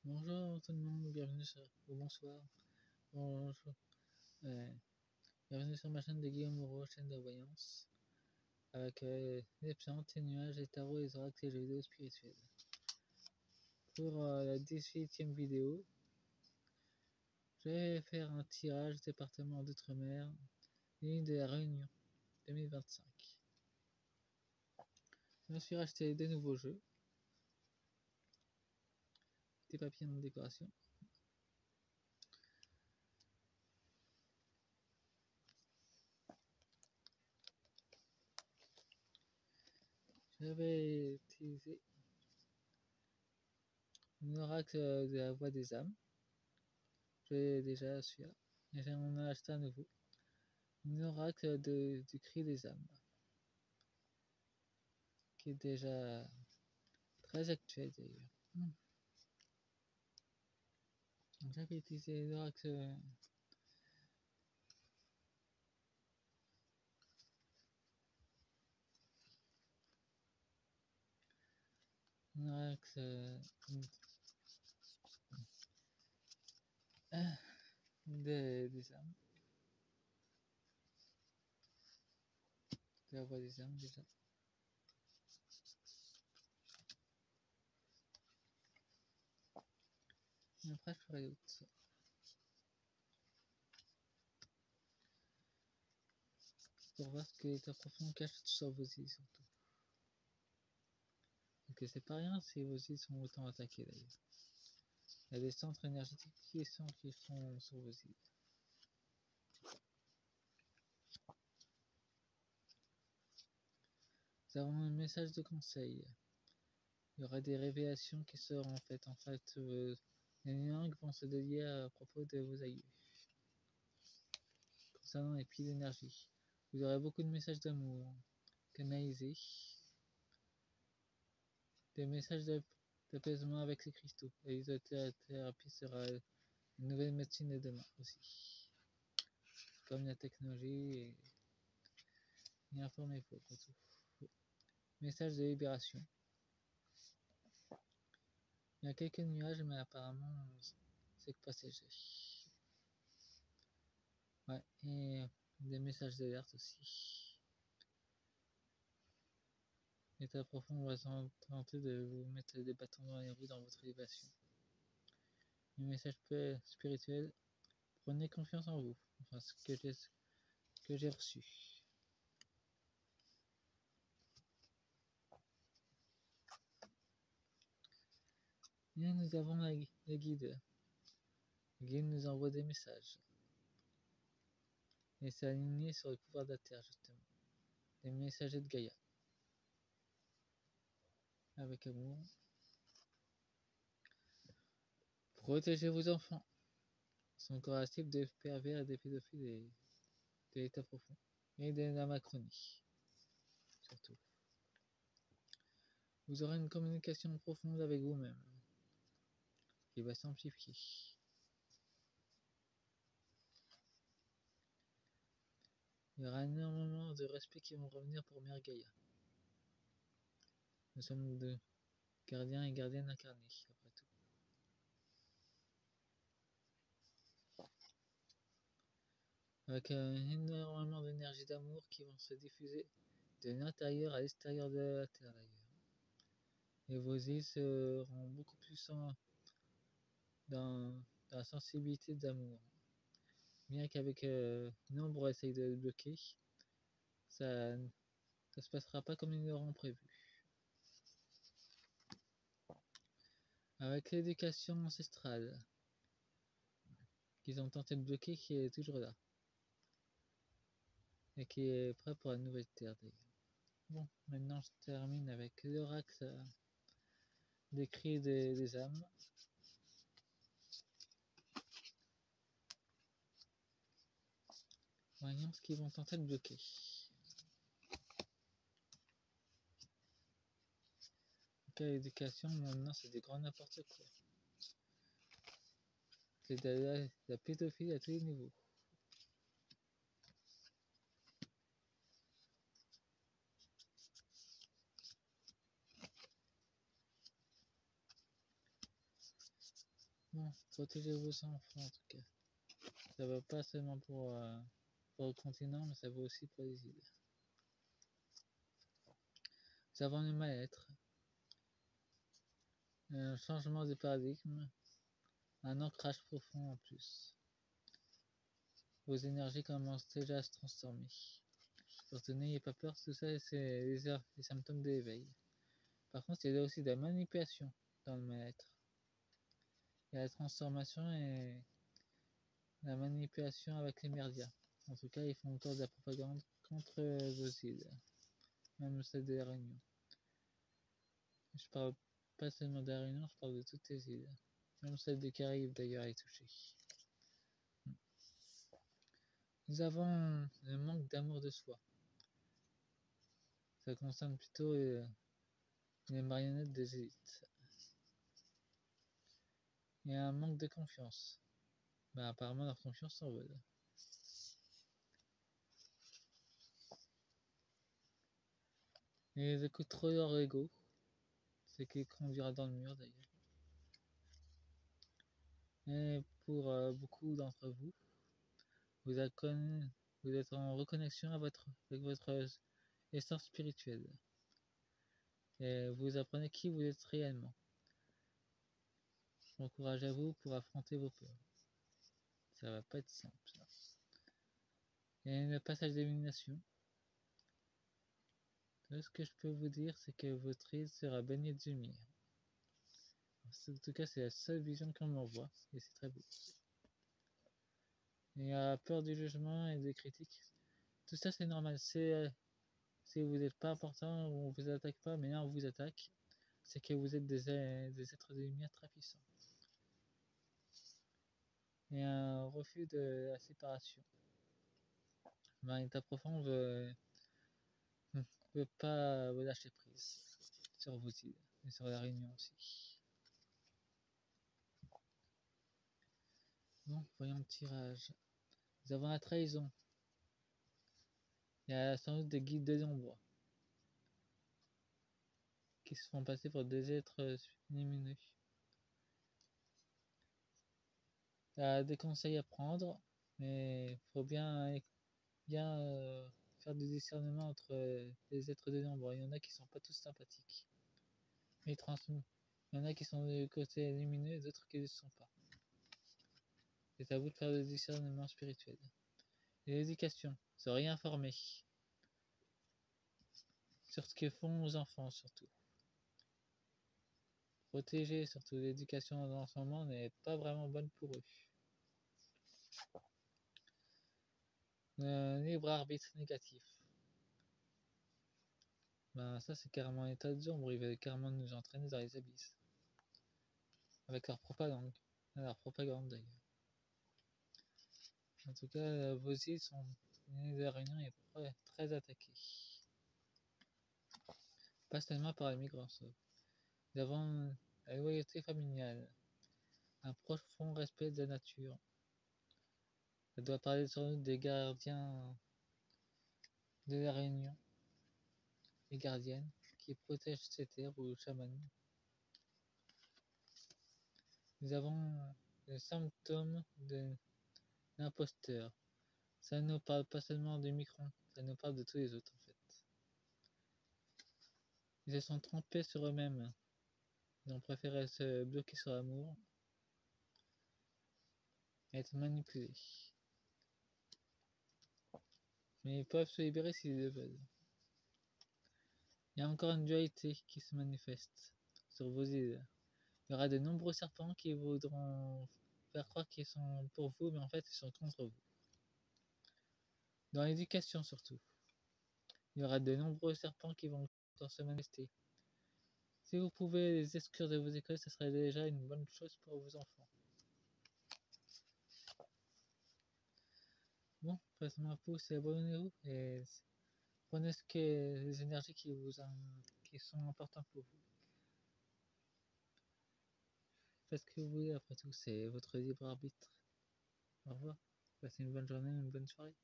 Bonjour tout le monde, bienvenue sur... ou bonsoir. Bonjour. Euh, Bienvenue sur ma chaîne de Guillaume Moreau, chaîne de voyance, avec les plantes, les nuages, les tarots, les oracles et les jeux vidéo spirituels. Pour la 18e vidéo, je vais faire un tirage département d'outre-mer, ligne de la Réunion 2025. Je me suis racheté des nouveaux jeux, des papiers de décoration. Je vais utiliser un oracle de la voix des âmes. J'ai déjà celui-là, et j'en ai acheté un nouveau. Un oracle du cri des âmes, qui est déjà très actuel d'ailleurs. J'avais utilisé l'oracle des âmes, de la voix des âmes déjà. Et après je ferai l'autre. Pour voir ce que l'état profond cache sur vos îles surtout. Donc c'est pas rien si vos îles sont autant attaquées d'ailleurs. Il y a des centres énergétiques qui sont sur vos îles. Nous avons un message de conseil. Il y aura des révélations qui seront en fait, les langues vont se délier à propos de vos aïeux. Concernant les piles d'énergie, vous aurez beaucoup de messages d'amour canalisés, des messages d'apaisement avec les cristaux. Et l'isothérapie sera une nouvelle médecine de demain aussi. Comme la technologie et informez-vous après tout. Message de libération. Il y a quelques nuages, mais apparemment c'est que passager. Ouais, et des messages d'alerte aussi. L'état profond va tenter de vous mettre des bâtons dans les roues dans votre élévation. Le message spirituel, prenez confiance en vous. Enfin, ce que j'ai reçu. Et nous avons le guide. Le guide nous envoie des messages. Et c'est aligné sur le pouvoir de la Terre, justement. Les messagers de Gaïa. Avec amour. Protégez vos enfants. Ils sont correctifs des pervers et des pédophiles de l'état profond. Et de la Macronie. Surtout. Vous aurez une communication profonde avec vous-même. Qui va s'amplifier. Il y aura énormément de respect qui vont revenir pour Mère Gaïa. Nous sommes de gardiens et gardiennes incarnés, après tout. Avec énormément d'énergie d'amour qui vont se diffuser de l'intérieur à l'extérieur de la Terre d'ailleurs. Et vos îles seront beaucoup plus dans la sensibilité d'amour. Bien qu'avec nombre essaye de le bloquer, ça ne se passera pas comme ils l'auront prévu. Avec l'éducation ancestrale qu'ils ont tenté de bloquer, qui est toujours là. Et qui est prêt pour la nouvelle Terre d'ailleurs. Bon, maintenant je termine avec l'oracle des cris des âmes. Voyons ce qu'ils vont tenter de bloquer. Ok, l'éducation, maintenant c'est des grands n'importe quoi. C'est de la pédophilie à tous les niveaux. Bon, protégez vos enfants en tout cas. Ça va pas seulement pour le continent, mais ça va aussi pour les îles. Nous avons le mal-être, un changement de paradigme, un ancrage profond en plus. Vos énergies commencent déjà à se transformer. Surtout n'ayez pas peur, tout ça c'est les symptômes de l'éveil. Par contre, il y a aussi de la manipulation dans le mal-être. Il y a la transformation et la manipulation avec les médias. En tout cas, ils font encore de la propagande contre vos îles, même celle de la Réunion. Je parle pas seulement de la Réunion, je parle de toutes les îles. Même celle des Caraïbes d'ailleurs est touchée. Nous avons un manque d'amour de soi. Ça concerne plutôt les marionnettes des élites. Il y a un manque de confiance. Ben, apparemment leur confiance s'envole. Ils écoutent trop leur ego. Ce qui conduira dans le mur d'ailleurs. Et pour beaucoup d'entre vous, vous êtes en reconnexion avec votre essence spirituelle. Et vous apprenez qui vous êtes réellement. J'encourage à vous pour affronter vos peurs. Ça va pas être simple. Et le passage d'élimination. Tout ce que je peux vous dire, c'est que votre île sera baignée de lumière. En tout cas, c'est la seule vision qu'on m'envoie, et c'est très beau. Il y a peur du jugement et des critiques. Tout ça, c'est normal. Si vous n'êtes pas important, on vous attaque pas, mais là, on vous attaque. C'est que vous êtes des êtres de lumière très puissants. Il y a un refus de la séparation. L'état profond veut pas vous lâcher prise sur vos îles et sur la Réunion aussi. Bon, voyons le tirage. Nous avons la trahison. Il y a sans doute des guides de l'ombre qui se font passer pour des êtres lumineux. Il y a des conseils à prendre, mais il faut bien faire du discernement entre les êtres de l'ombre. Il y en a qui sont pas tous sympathiques. Mais il y en a qui sont du côté lumineux et d'autres qui ne le sont pas. C'est à vous de faire le discernement spirituel. Et l'éducation, se réinformer sur ce que font nos enfants surtout. Protéger surtout l'éducation en ce moment n'est pas vraiment bonne pour eux. Libre arbitre négatif. Ben ça c'est carrément un état d'ombre, ils veulent carrément nous entraîner dans les abysses. Avec leur propagande. Leur propagande d'ailleurs. En tout cas, vos îles sont de la Réunion et très attaquées. Pas seulement par les migrants. Nous avons la loyauté familiale, un profond respect de la nature. Ça doit parler sur nous des gardiens de la Réunion, les gardiennes qui protègent ces terres ou chamans. Nous avons le symptôme de l'imposteur. Ça ne nous parle pas seulement des microns, ça nous parle de tous les autres en fait. Ils se sont trompés sur eux-mêmes. Ils ont préféré se bloquer sur l'amour et être manipulés. Mais ils peuvent se libérer s'ils le veulent. Il y a encore une dualité qui se manifeste sur vos îles. Il y aura de nombreux serpents qui voudront faire croire qu'ils sont pour vous, mais en fait ils sont contre vous. Dans l'éducation surtout, il y aura de nombreux serpents qui vont encore se manifester. Si vous pouvez les exclure de vos écoles, ce serait déjà une bonne chose pour vos enfants. Bon, passez-moi un pouce et abonnez-vous et prenez les énergies qui sont importantes pour vous. Faites ce que vous voulez, après tout, c'est votre libre arbitre. Au revoir, passez une bonne journée, une bonne soirée.